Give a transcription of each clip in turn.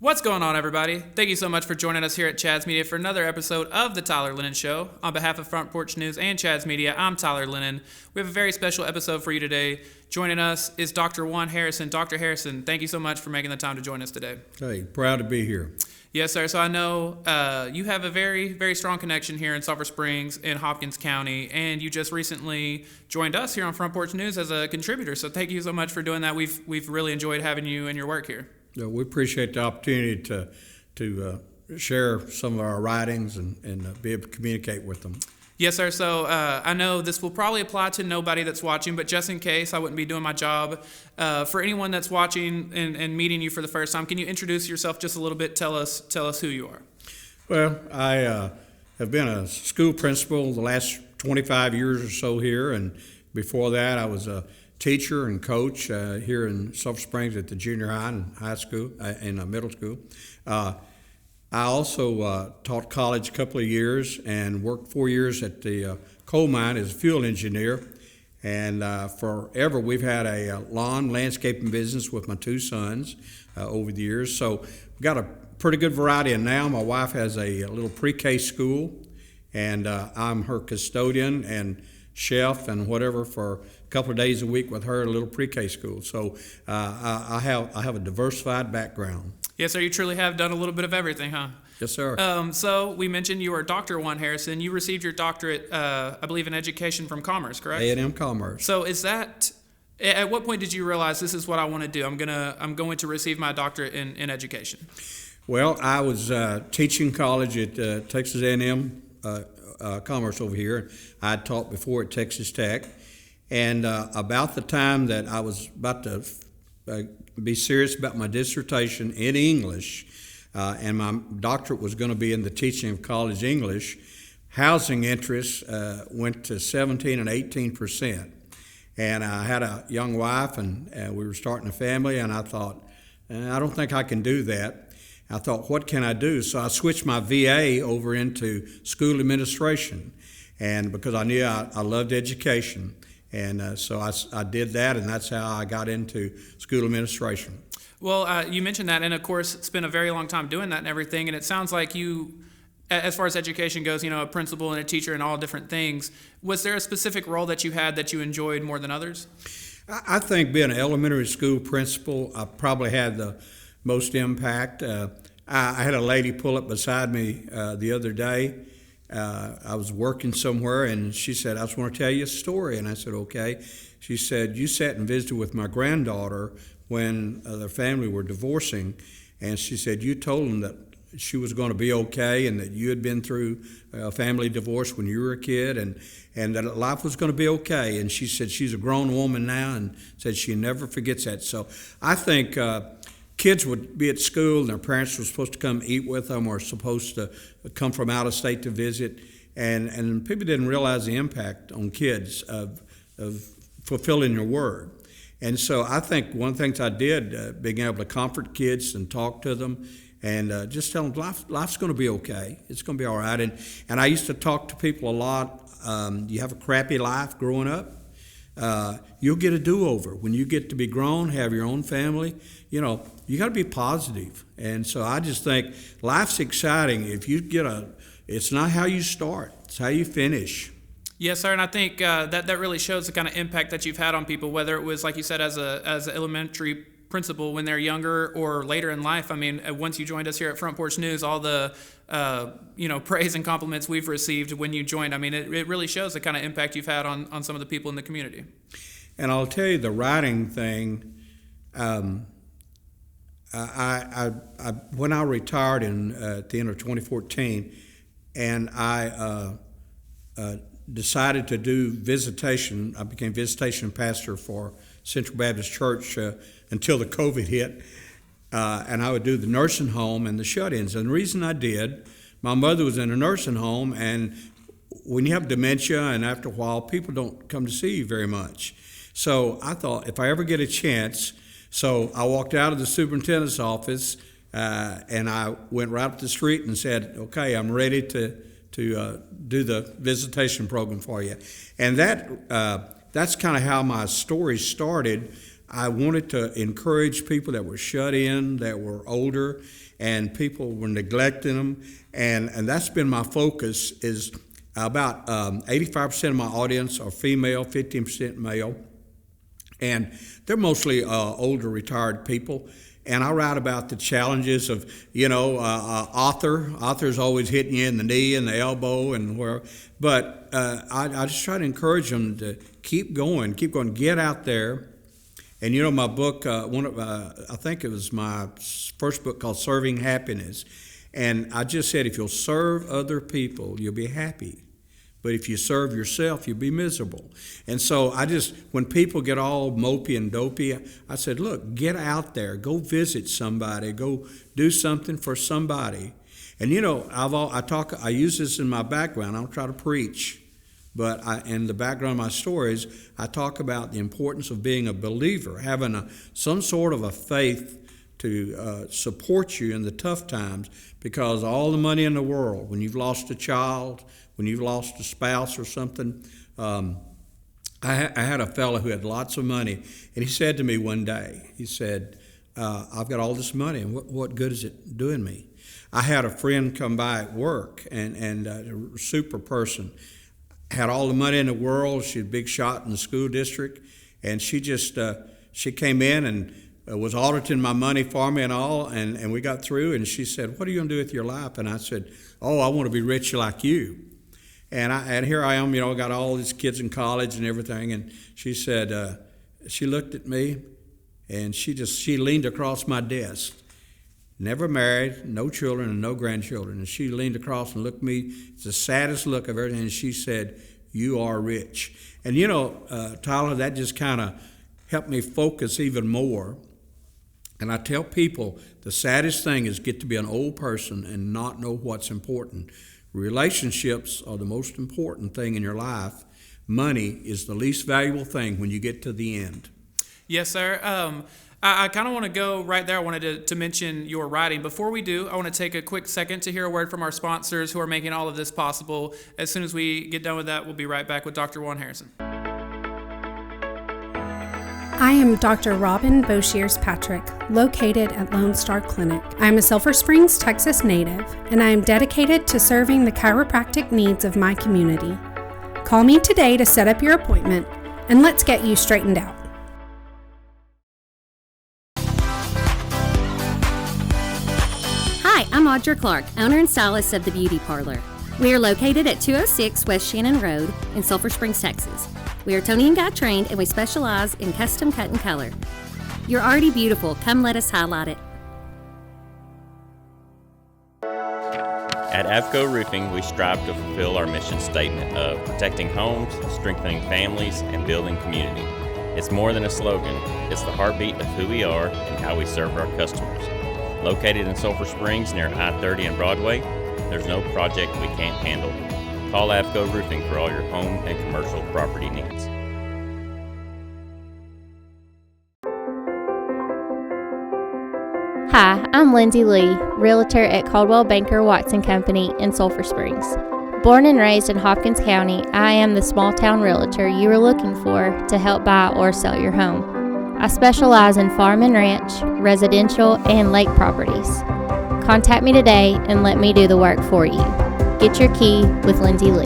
What's going on, everybody? Thank you so much for joining us here at Chad's Media for another episode of the Tyler Lennon Show. On behalf of Front Porch News and Chad's Media, I'm Tyler Lennon. We have a very special episode for you today. Joining us is Dr. Juan Harrison. Dr. Harrison, thank you so much for making the time to join us today. Hey, proud to be here. Yes, sir. So I know you have a very, very strong connection here in Sulphur Springs in Hopkins County, and you just recently joined us here on Front Porch News as a contributor. So thank you so much for doing that. We've really enjoyed having you and your work here. We appreciate the opportunity to share some of our writings and be able to communicate with them. Yes, sir. So I know this will probably apply to nobody that's watching, but just in case I wouldn't be doing my job, for anyone that's watching and meeting you for the first time, can you introduce yourself just a little bit? Tell us who you are. Well, I have been a school principal the last 25 years or so here, and before that I was a teacher and coach here in Sulphur Springs at the junior high and high school and middle school. I also taught college a couple of years and worked 4 years at the coal mine as a fuel engineer. And forever we've had a lawn landscaping business with my two sons over the years. So we've got a pretty good variety. And now my wife has a little pre-K school, and I'm her custodian and chef and whatever for a couple of days a week with her at a little pre-K school. So I have a diversified background. Yes, sir. You truly have done a little bit of everything, huh? Yes, sir. So we mentioned you are Dr. Juan Harrison. You received your doctorate, I believe, in education from Commerce, correct? A&M Commerce. So is that, at what point did you realize this is what I want to do? I'm going to receive my doctorate in education. Well, I was teaching college at Texas A&M Commerce over here. I had taught before at Texas Tech. And about the time that I was about to be serious about my dissertation in English, and my doctorate was going to be in the teaching of college English, housing interests went to 17 and 18%. And I had a young wife, and we were starting a family, and I thought, I don't think I can do that. I thought, what can I do? So I switched my VA over into school administration, and because I knew I loved education. And so I did that, and that's how I got into school administration. Well, you mentioned that, and of course, spent a very long time doing that and everything, and it sounds like you, as far as education goes, a principal and a teacher and all different things. Was there a specific role that you had that you enjoyed more than others? I think being an elementary school principal, I probably had the most impact. I had a lady pull up beside me the other day. I was working somewhere, and she said, I just want to tell you a story. And I said, okay. She said, you sat and visited with my granddaughter when their family were divorcing, and she said, you told them that she was going to be okay and that you had been through a family divorce when you were a kid, and that life was going to be okay. And she said she's a grown woman now, and said she never forgets that. So I think kids would be at school, and their parents were supposed to come eat with them or supposed to come from out of state to visit. And people didn't realize the impact on kids of fulfilling your word. And so I think one of the things I did, being able to comfort kids and talk to them and just tell them life's going to be okay. It's going to be all right. And I used to talk to people a lot. You have a crappy life growing up. You'll get a do-over. When you get to be grown, have your own family, you got to be positive. And so I just think life's exciting. If you it's not how you start, it's how you finish. Yes, sir, and I think that really shows the kind of impact that you've had on people, whether it was, like you said, as an elementary principal when they're younger or later in life. I mean, once you joined us here at Front Porch News, all the praise and compliments we've received when you joined, I mean, it really shows the kind of impact you've had on some of the people in the community. And I'll tell you, the writing thing, I when I retired at the end of 2014, and I decided to do visitation. I became visitation pastor for Central Baptist Church until the COVID hit, and I would do the nursing home and the shut-ins. And the reason I did, my mother was in a nursing home, and when you have dementia and after a while, people don't come to see you very much. So I thought, if I ever get a chance, so I walked out of the superintendent's office, and I went right up the street and said, okay, I'm ready to do the visitation program for you. And that's kind of how my story started. I wanted to encourage people that were shut in, that were older, and people were neglecting them. And that's been my focus. Is about 85% of my audience are female, 15% male, and they're mostly older, retired people. And I write about the challenges of, author's always hitting you in the knee and the elbow and where. But I just try to encourage them to keep going, get out there. And my book, I think it was my first book called Serving Happiness. And I just said, if you'll serve other people, you'll be happy. But if you serve yourself, you'll be miserable. And so when people get all mopey and dopey, I said, look, get out there, go visit somebody, go do something for somebody. And I use this in my background. I don't try to preach, but in the background of my stories, I talk about the importance of being a believer, having some sort of a faith to support you in the tough times, because all the money in the world, when you've lost a child, when you've lost a spouse or something. I had a fellow who had lots of money, and he said to me one day, he said, I've got all this money, and what good is it doing me? I had a friend come by at work, and a super person, had all the money in the world. She was a big shot in the school district, and she came in and was auditing my money for me and all, and we got through, and she said, what are you going to do with your life? And I said, I want to be rich like you. And here I am, I got all these kids in college and everything. And she said, she looked at me, and she leaned across my desk. Never married, no children and no grandchildren. And she leaned across and looked at me. It's the saddest look of everything. And she said, you are rich. And Tyler, that just kind of helped me focus even more. And I tell people the saddest thing is get to be an old person and not know what's important. Relationships are the most important thing in your life. Money is the least valuable thing when you get to the end. Yes, sir. I kind of want to go right there. I wanted to mention your writing. Before we do, I want to take a quick second to hear a word from our sponsors who are making all of this possible. As soon as we get done with that, we'll be right back with Dr. Juan Harrison. I am Dr. Robin Boshears-Patrick, located at Lone Star Clinic. I am a Sulphur Springs, Texas native, and I am dedicated to serving the chiropractic needs of my community. Call me today to set up your appointment, and let's get you straightened out. Hi, I'm Audra Clark, owner and stylist of The Beauty Parlor. We are located at 206 West Shannon Road in Sulphur Springs, Texas. We are Tony and Guy trained, and we specialize in custom cut and color. You're already beautiful. Come let us highlight it. At Avco Roofing, we strive to fulfill our mission statement of protecting homes, strengthening families, and building community. It's more than a slogan. It's the heartbeat of who we are and how we serve our customers. Located in Sulphur Springs near I-30 and Broadway, there's no project we can't handle. Call Avco Roofing for all your home and commercial property needs. Hi, I'm Lindsay Lee, realtor at Caldwell Banker Watson Company in Sulphur Springs. Born and raised in Hopkins County, I am the small town realtor you are looking for to help buy or sell your home. I specialize in farm and ranch, residential, and lake properties. Contact me today and let me do the work for you. Get your key with Lindsay Lee.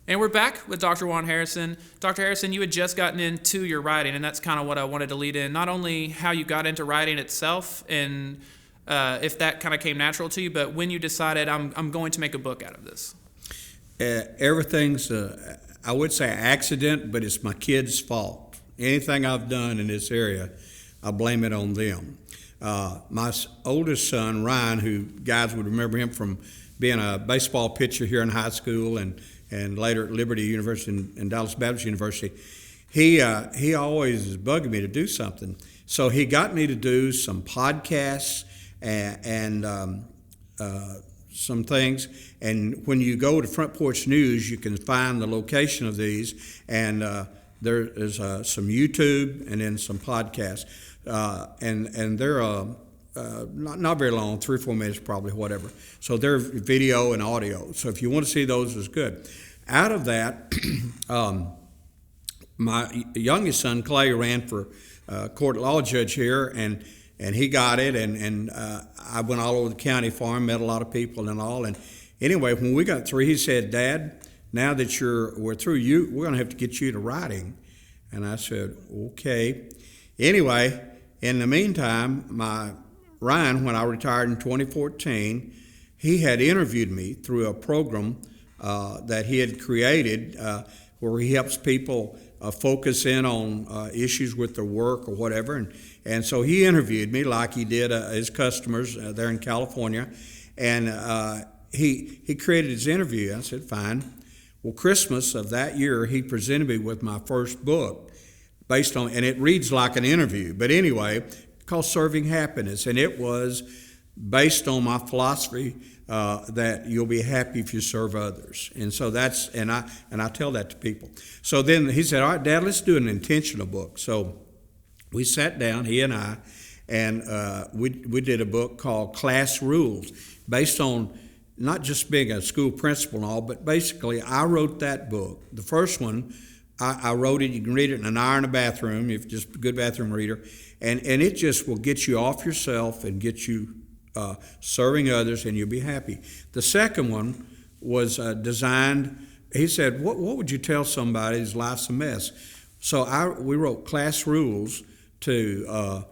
And we're back with Dr. Juan Harrison. Dr. Harrison, you had just gotten into your writing, and that's kind of what I wanted to lead in. Not only how you got into writing itself and if that kind of came natural to you, but when you decided, I'm going to make a book out of this. Everything's, I would say accident, but it's my kids' fault. Anything I've done in this area, I blame it on them. My oldest son, Ryan, who guys would remember him from being a baseball pitcher here in high school and later at Liberty University and Dallas Baptist University, he always is bugging me to do something. So he got me to do some podcasts and some things. And when you go to Front Porch News, you can find the location of these. And there's some YouTube and then some podcasts. And they're not very long, 3 or 4 minutes probably, whatever. So they're video and audio. So if you want to see those, it's good. Out of that, my youngest son, Clay, ran for court law judge here, and he got it, and I went all over the county for him, met a lot of people and all. And anyway, when we got through, he said, "Dad, now that we're through, we're going to have to get you to writing." And I said, "Okay." Anyway, in the meantime, Ryan, when I retired in 2014, he had interviewed me through a program that he had created where he helps people focus in on issues with their work or whatever. And so he interviewed me like he did his customers there in California. And he created his interview. I said, fine. Well, Christmas of that year, he presented me with my first book and it reads like an interview. But anyway, called Serving Happiness. And it was based on my philosophy that you'll be happy if you serve others. And so and I tell that to people. So then he said, all right, Dad, let's do an intentional book. So we sat down, he and I, and we did a book called Class Rules, based on not just being a school principal and all, but basically I wrote that book. The first one, I wrote it, you can read it in an hour in a bathroom, if you're just a good bathroom reader, and it just will get you off yourself and get you serving others, and you'll be happy. The second one was designed, he said, what would you tell somebody whose life's a mess? So we wrote Class Rules to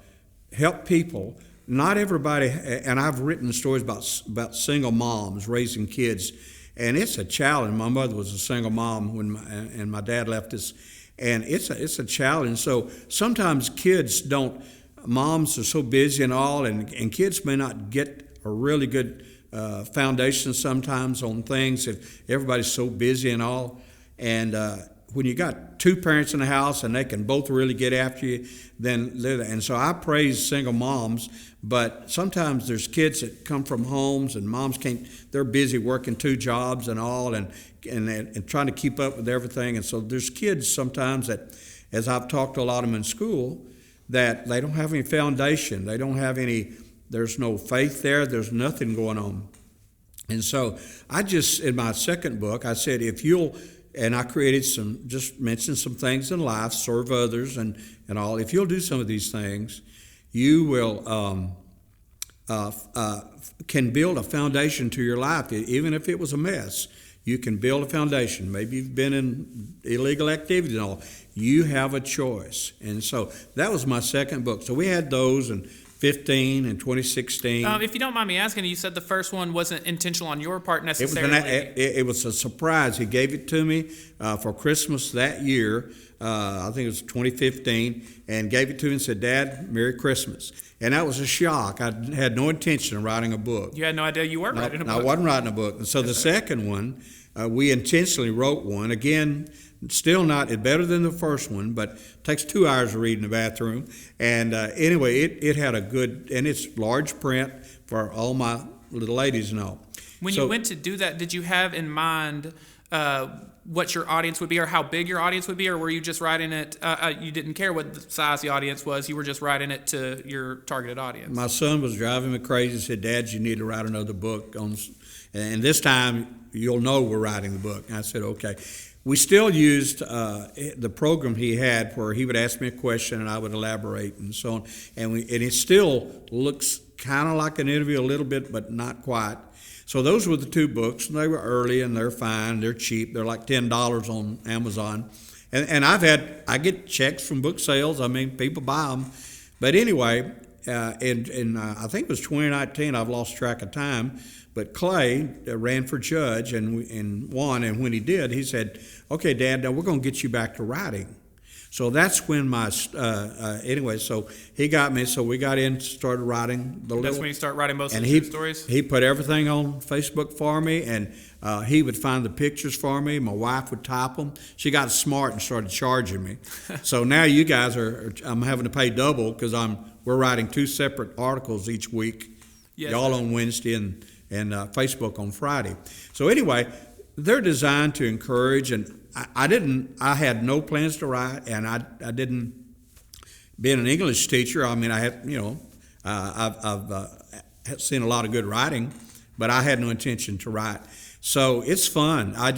help people. Not everybody, and I've written stories about single moms raising kids, and it's a challenge. My mother was a single mom and my dad left us, and it's a challenge. So sometimes moms are so busy and all, and kids may not get a really good foundation sometimes on things if everybody's so busy and all. And when you got two parents in the house and they can both really get after you, and so I praise single moms, but sometimes there's kids that come from homes and moms they're busy working two jobs and all, and trying to keep up with everything. And so there's kids sometimes that, as I've talked to a lot of them in school, that they don't have any foundation. They don't have there's no faith there. There's nothing going on. And so in my second book, I said, and I just mentioned some things in life, serve others and all. If you'll do some of these things, you will can build a foundation to your life, even if it was a mess. You can build a foundation. Maybe you've been in illegal activity and all. You have a choice. And so that was my second book. So we had those in 15 and 2016. If you don't mind me asking, you said the first one wasn't intentional on your part necessarily. It was a surprise. He gave it to me for Christmas that year. I think it was 2015, and gave it to me and said, "Dad, Merry Christmas." And that was a shock. I had no intention of writing a book. You had no idea you were writing a book. I wasn't writing a book. And so the second one, we intentionally wrote one. Again, still not better than the first one, but takes 2 hours to read in the bathroom. And anyway, it had and it's large print for all my little ladies and all. When you went to do that, did you have in mind what your audience would be, or how big your audience would be, or were you just writing it, you didn't care what the size the audience was, you were just writing it to your targeted audience? My son was driving me crazy, said, "Dad, you need to write another book and this time you'll know we're writing the book." And I said, okay. We still used the program he had where he would ask me a question and I would elaborate and so on. And it still looks kind of like an interview a little bit, but not quite. So those were the two books, and they were early and they're fine. They're cheap. They're like $10 on Amazon. And I get checks from book sales. I mean, people buy them. But anyway, in I think it was 2019, I've lost track of time, but Clay ran for judge and won. And when he did, he said, "Okay, Dad, now we're going to get you back to writing." So that's when anyway, so he got me, so we got in, started writing That's when you start writing most of the stories? He put everything on Facebook for me, and he would find the pictures for me. My wife would type them. She got smart and started charging me. So now you guys I'm having to pay double because we're writing 2 separate articles each week, yes, y'all on Wednesday and Facebook on Friday. So anyway, they're designed to encourage, and I had no plans to write, and I didn't, being an English teacher, I mean, I had, I've seen a lot of good writing, but I had no intention to write. So it's fun. I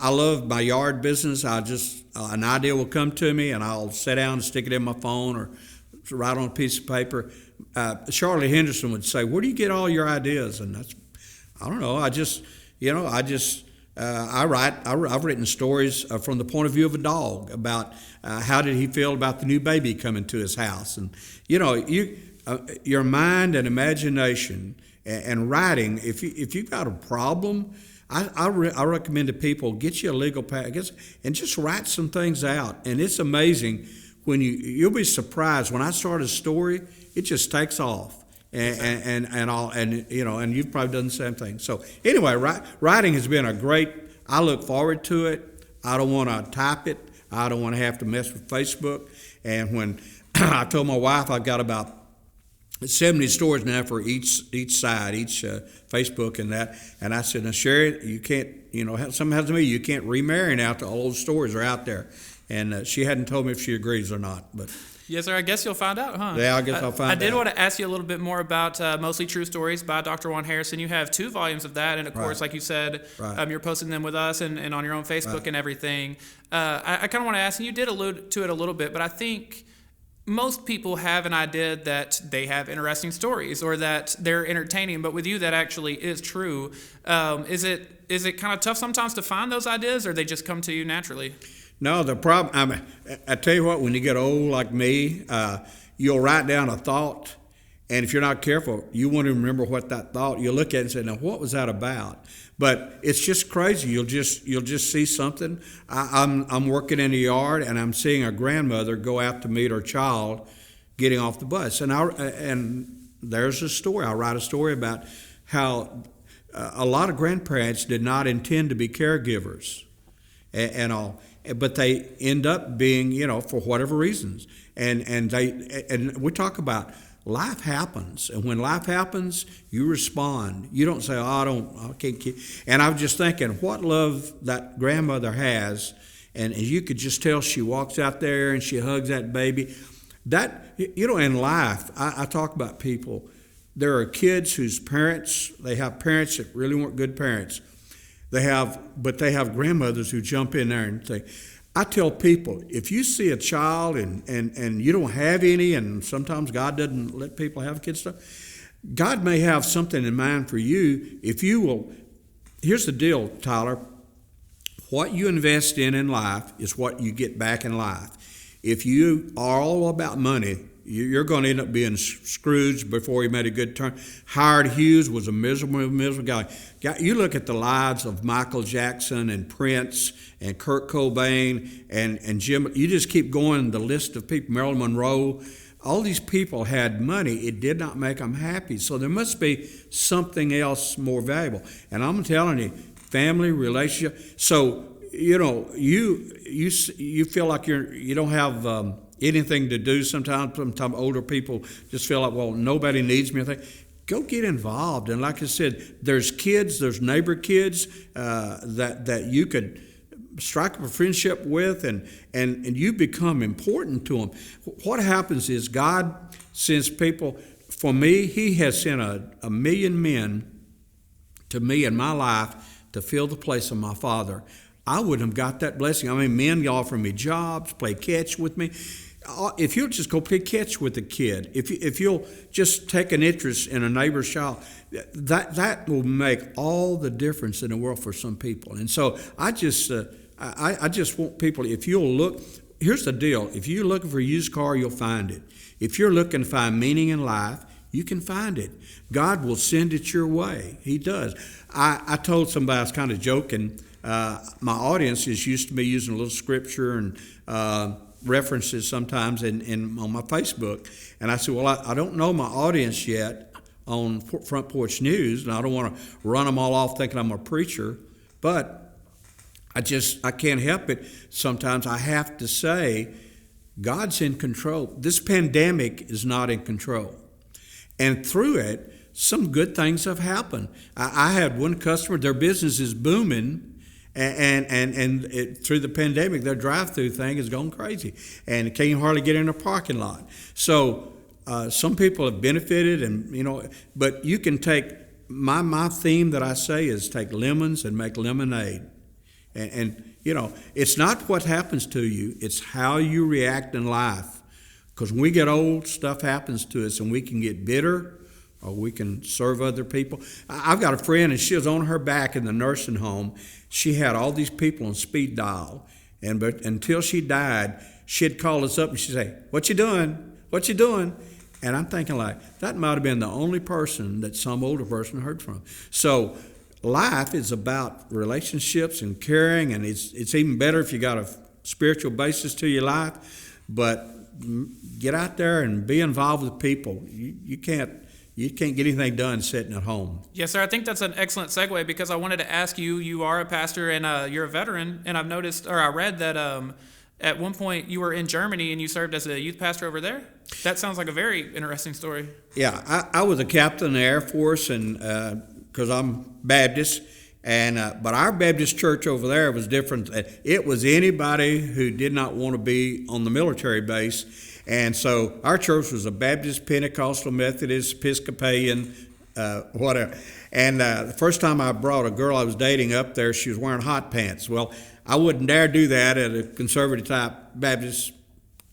love my yard business. an idea will come to me, and I'll sit down and stick it in my phone or write on a piece of paper. Charlotte Henderson would say, "Where do you get all your ideas?" And I don't know. I've written stories from the point of view of a dog about how did he feel about the new baby coming to his house, and your mind and imagination and writing. If you've got a problem, I recommend to people get you a legal pad and just write some things out. And it's amazing when you'll be surprised when I start a story, it just takes off. And you've probably done the same thing. So anyway, writing has been I look forward to it. I don't want to type it. I don't want to have to mess with Facebook. And when I told my wife I've got about 70 stories now for each side, each Facebook and that, and I said, "Now Sherry, you can't, something happens to me, you can't remarry now. All those stories are out there." And she hadn't told me if she agrees or not, but. Yes, sir. I guess you'll find out, huh? Yeah, I guess I'll find out. I did want to ask you a little bit more about Mostly True Stories by Dr. Juan Harrison. You have 2 volumes of that, and of course, like you said, you're posting them with us and on your own Facebook and everything. I kind of want to ask, and you did allude to it a little bit, but I think most people have an idea that they have interesting stories or that they're entertaining, but with you, that actually is true. Is it kind of tough sometimes to find those ideas, or they just come to you naturally? No, the problem, I tell you what, when you get old like me, you'll write down a thought, and if you're not careful, you won't even remember what that thought. You'll look at it and say, "Now, what was that about?" But it's just crazy. You'll just see something. I'm working in the yard, and I'm seeing a grandmother go out to meet her child getting off the bus, and there's a story. I write a story about how a lot of grandparents did not intend to be caregivers, and all. But they end up being, for whatever reasons. And we talk about life happens. And when life happens, you respond. You don't say, I can't keep. And I was just thinking, what love that grandmother has. And you could just tell she walks out there and she hugs that baby. That, in life, I talk about people. There are kids whose they have parents that really weren't good parents. But they have grandmothers who jump in there and say, I tell people, if you see a child and you don't have any, and sometimes God doesn't let people have kids stuff, God may have something in mind for you if you will. Here's the deal, Tyler. What you invest in life is what you get back in life. If you are all about money, you're going to end up being Scrooge before he made a good turn. Howard Hughes was a miserable guy. You look at the lives of Michael Jackson and Prince and Kurt Cobain and Jim. You just keep going the list of people. Marilyn Monroe. All these people had money. It did not make them happy. So there must be something else more valuable. And I'm telling you, family, relationship. So you feel like you don't have anything to do. Sometimes older people just feel like, well, nobody needs me. Go get involved. And like I said, there's neighbor kids that you could strike up a friendship with, and you become important to them. What happens is God sends people. For me, He has sent a million men to me in my life to fill the place of my father. I wouldn't have got that blessing. I mean, men offer me jobs, play catch with me. If you'll just go play catch with a kid, if you'll just take an interest in a neighbor's child, that will make all the difference in the world for some people. And so I just want people, if you'll look, here's the deal. If you're looking for a used car, you'll find it. If you're looking to find meaning in life, you can find it. God will send it your way. He does. I told somebody, I was kind of joking, my audience is used to me using a little scripture and references sometimes on my Facebook. And I said, well, I don't know my audience yet on Front Porch News, and I don't want to run them all off thinking I'm a preacher, but I can't help it. Sometimes I have to say, God's in control. This pandemic is not in control. And through it, some good things have happened. I had one customer, their business is booming, and through the pandemic, their drive-through thing has gone crazy, and can't hardly get in a parking lot. So some people have benefited, and but you can take my theme that I say is take lemons and make lemonade. And it's not what happens to you, it's how you react in life. Because when we get old, stuff happens to us, and we can get bitter, or we can serve other people. I've got a friend, and she was on her back in the nursing home. She had all these people on speed dial, but until she died, she'd call us up and she'd say, "What you doing? What you doing?" And I'm thinking, like, that might have been the only person that some older person heard from. So life is about relationships and caring, and it's even better if you got a spiritual basis to your life. But get out there and be involved with people. You can't get anything done sitting at home. Yes, sir. I think that's an excellent segue, because I wanted to ask you. You are a pastor and you're a veteran, and I've noticed, or I read that at one point you were in Germany and you served as a youth pastor over there. That sounds like a very interesting story. Yeah, I was a captain in the Air Force, and because I'm Baptist, and but our Baptist church over there was different. It was anybody who did not want to be on the military base, and so our church was a Baptist, Pentecostal, Methodist, Episcopalian, whatever. And the first time I brought a girl I was dating up there, she was wearing hot pants. Well, I wouldn't dare do that at a conservative type Baptist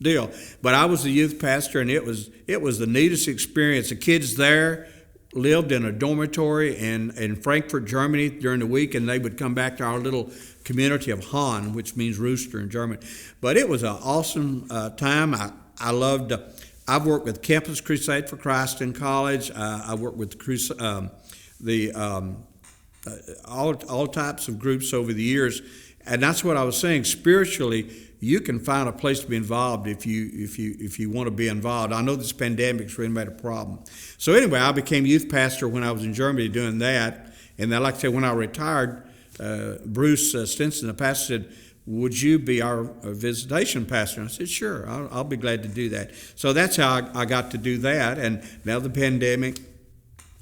deal. But I was the youth pastor, and it was the neatest experience. The kids there lived in a dormitory in Frankfurt, Germany during the week, and they would come back to our little community of Hahn, which means rooster in German. But it was an awesome time. I loved. I've worked with Campus Crusade for Christ in college. I worked with all types of groups over the years, and that's what I was saying. Spiritually, you can find a place to be involved if you want to be involved. I know this pandemic's really made a problem. So anyway, I became youth pastor when I was in Germany doing that, and then, like I said, when I retired, Bruce Stinson, the pastor, said, "Would you be our visitation pastor?" And I said, "Sure, I'll be glad to do that." So that's how I got to do that, and now the pandemic,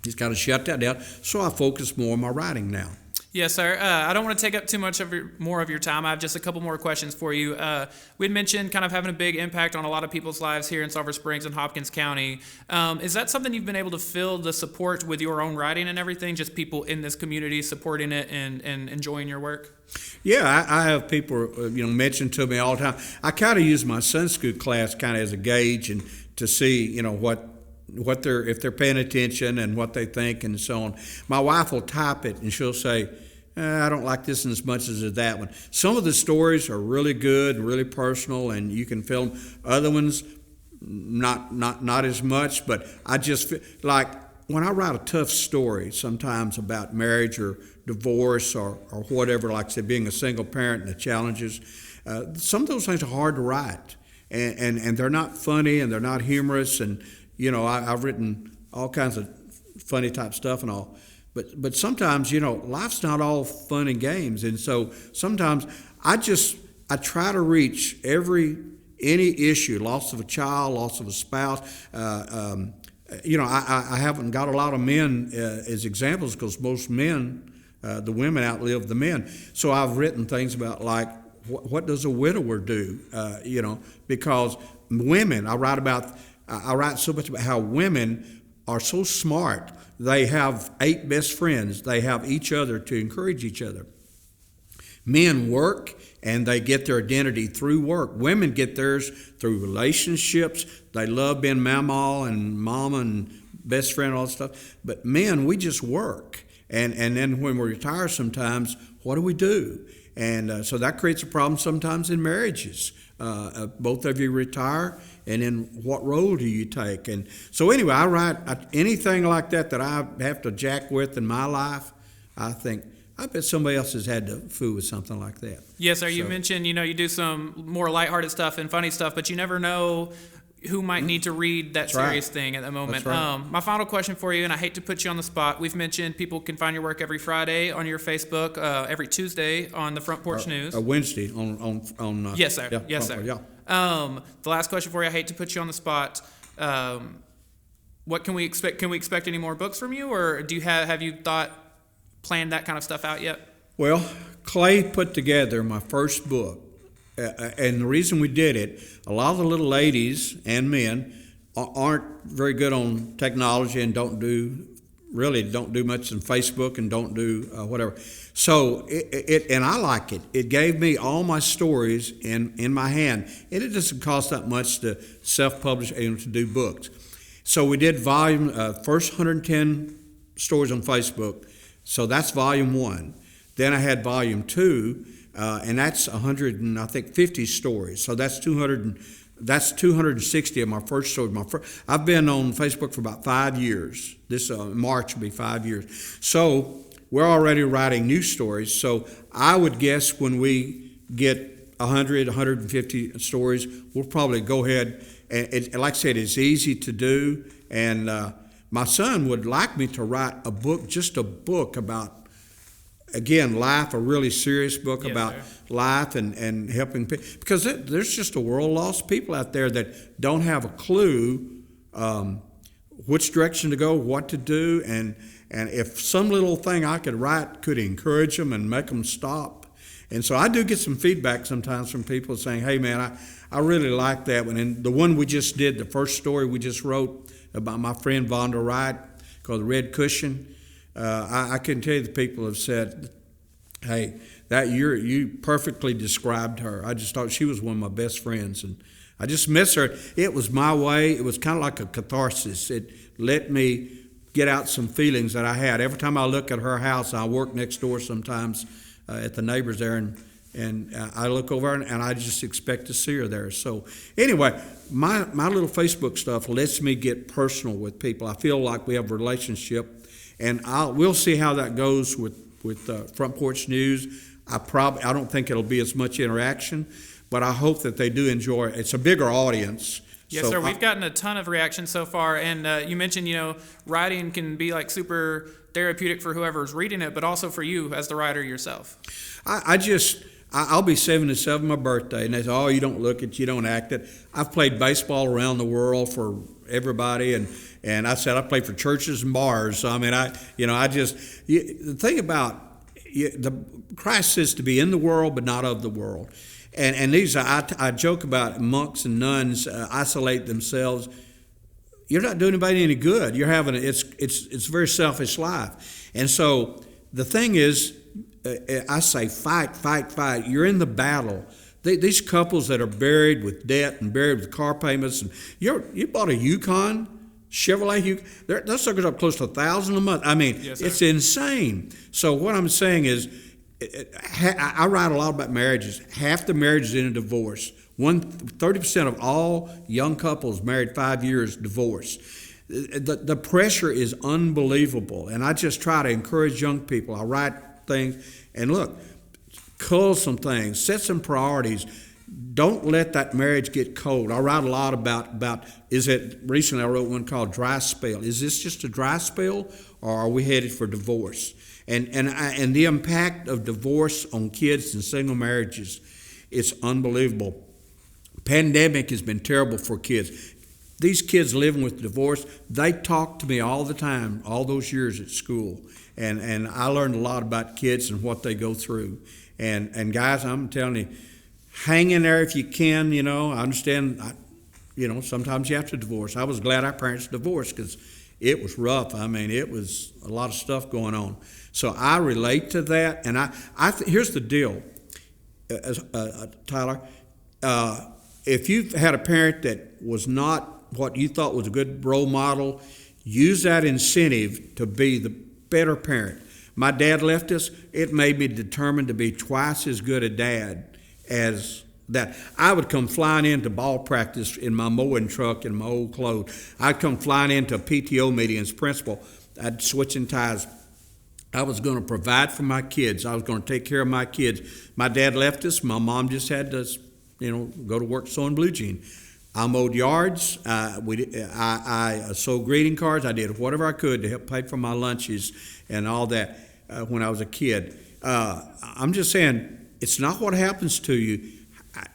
he's got to shut that down, so I focus more on my writing now. Yes, sir. I don't want to take up too much more of your time. I have just a couple more questions for you. We had mentioned kind of having a big impact on a lot of people's lives here in Sulphur Springs and Hopkins County. Is that something you've been able to fill the support with your own writing and everything, just people in this community supporting it and enjoying your work? Yeah, I have people mention to me all the time. I kind of use my Sunday school class kind of as a gauge and to see what if they're paying attention and what they think and so on. My wife will type it and she'll say, "I don't like this one as much as that one." Some of the stories are really good, really personal, and you can feel them. Other ones, not as much. But I just feel like when I write a tough story, sometimes about marriage or divorce or whatever, like I said, being a single parent and the challenges, some of those things are hard to write, and they're not funny and they're not humorous. And I've written all kinds of funny type stuff and all. But sometimes, life's not all fun and games. And so sometimes I try to reach any issue, loss of a child, loss of a spouse. I haven't got a lot of men as examples because most men, the women outlive the men. So I've written things about like, what does a widower do? Because women, I write so much about how women are so smart. They have 8 best friends. They have each other to encourage each other. Men work, and they get their identity through work. Women get theirs through relationships. They love being mama and best friend, all that stuff. But men, we just work. And then when we retire sometimes, what do? And so that creates a problem sometimes in marriages. Both of you retire, and then what role do you take? And so anyway, I write anything like that I have to jack with in my life. I bet somebody else has had to fool with something like that. Yes, sir. You mentioned, you do some more lighthearted stuff and funny stuff, but you never know who might need to read that serious thing at the moment. That's right. My final question for you, and I hate to put you on the spot. We've mentioned people can find your work every Friday on your Facebook, every Tuesday on the Front Porch News. Wednesday on yes, sir. Yeah, yes, sir. Porch, yeah. The last question for you, I hate to put you on the spot. What can we expect? Can we expect any more books from you, or have you planned that kind of stuff out yet? Well, Clay put together my first book. And the reason we did it, a lot of the little ladies and men aren't very good on technology and don't do really don't do much on Facebook and don't do whatever. So and I like it. It gave me all my stories in my hand, and it doesn't cost that much to self-publish and to do books. So we did first 110 stories on Facebook. So that's volume 1. Then I had volume 2, and that's 150 stories. So that's 260 of my first stories. I've been on Facebook for about 5 years. This March will be 5 years. So we're already writing new stories. So I would guess when we get 100, 150 stories, we'll probably go ahead. And like I said, it's easy to do. And my son would like me to write a book, just a book about, again, life, a really serious book about life and helping people. Because there's just a world of lost people out there that don't have a clue which direction to go, what to do. And if some little thing I could write could encourage them and make them stop. And so I do get some feedback sometimes from people saying, hey, man, I really like that one. And the one we just did, the first story we just wrote about my friend Vonda Wright, called The Red Cushion, I can tell you the people have said, hey, you perfectly described her. I just thought she was one of my best friends, and I just miss her. It was my way. It was kind of like a catharsis. It let me get out some feelings that I had. Every time I look at her house, I work next door sometimes at the neighbors there, and I look over and I just expect to see her there. So anyway, my little Facebook stuff lets me get personal with people. I feel like we have a relationship, and we'll see how that goes with Front Porch News. I don't think it'll be as much interaction, but I hope that they do enjoy it. It's a bigger audience. Yes, sir. We've gotten a ton of reactions so far, and you mentioned, writing can be like super therapeutic for whoever's reading it, but also for you as the writer yourself. I'll be 77 my birthday, and they say, oh, you don't look it, you don't act it. I've played baseball around the world for everybody, and I said I played for churches and bars. So, I mean, the thing about Christ says to be in the world but not of the world. And these, I joke about monks and nuns isolate themselves. You're not doing anybody any good. You're having it's a very selfish life. And so the thing is, I say fight. You're in the battle. These couples that are buried with debt and buried with car payments, and you bought a Yukon, Chevrolet Yukon. Those suckers up close to $1,000 a month. I mean, yes, it's insane. So what I'm saying is, I write a lot about marriages. Half the marriages in a divorce. 30% of all young couples married 5 years divorce. The pressure is unbelievable, and I just try to encourage young people. I write things, and look, cull some things, set some priorities. Don't let that marriage get cold. I write a lot about recently I wrote one called Dry Spell. Is this just a dry spell, or are we headed for divorce? And the impact of divorce on kids and single marriages, it's unbelievable. Pandemic has been terrible for kids. These kids living with divorce, they talk to me all the time, all those years at school. And I learned a lot about kids and what they go through. And guys, I'm telling you, hang in there if you can. I understand, sometimes you have to divorce. I was glad our parents divorced because it was rough. I mean, it was a lot of stuff going on. So I relate to that. And here's the deal, Tyler. If you've had a parent that was not what you thought was a good role model, use that incentive to be the better parent. My dad left us. It made me determined to be twice as good a dad as that. I would come flying into ball practice in my mowing truck in my old clothes. I'd come flying into a PTO meeting as principal. I'd switching ties. I was going to provide for my kids. I was going to take care of my kids. My dad left us. My mom just had to, go to work sewing blue jean. I mowed yards. I sold greeting cards. I did whatever I could to help pay for my lunches and all that when I was a kid. I'm just saying, it's not what happens to you.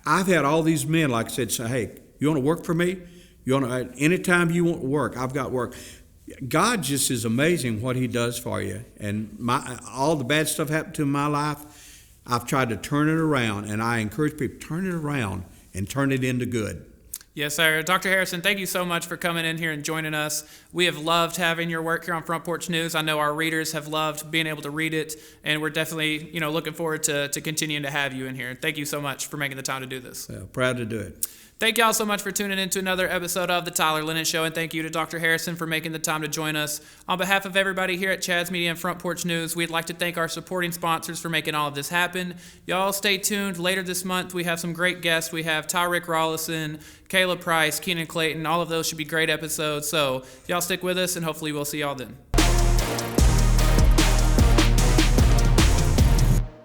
I've had all these men, like I said, say, hey, you want to work for me? Anytime you want to work, I've got work. God just is amazing what he does for you. And all the bad stuff happened to in my life, I've tried to turn it around, and I encourage people, turn it around and turn it into good. Yes, sir. Dr. Harrison, thank you so much for coming in here and joining us. We have loved having your work here on Front Porch News. I know our readers have loved being able to read it, and we're definitely, looking forward to continuing to have you in here. Thank you so much for making the time to do this. Proud to do it. Thank y'all so much for tuning in to another episode of the Tyler Lennon Show, and thank you to Dr. Harrison for making the time to join us. On behalf of everybody here at Chad's Media and Front Porch News, we'd like to thank our supporting sponsors for making all of this happen. Y'all stay tuned. Later this month, we have some great guests. We have Tyrick Rollison, Kayla Price, Keenan Clayton. All of those should be great episodes. So y'all stick with us, and hopefully we'll see y'all then.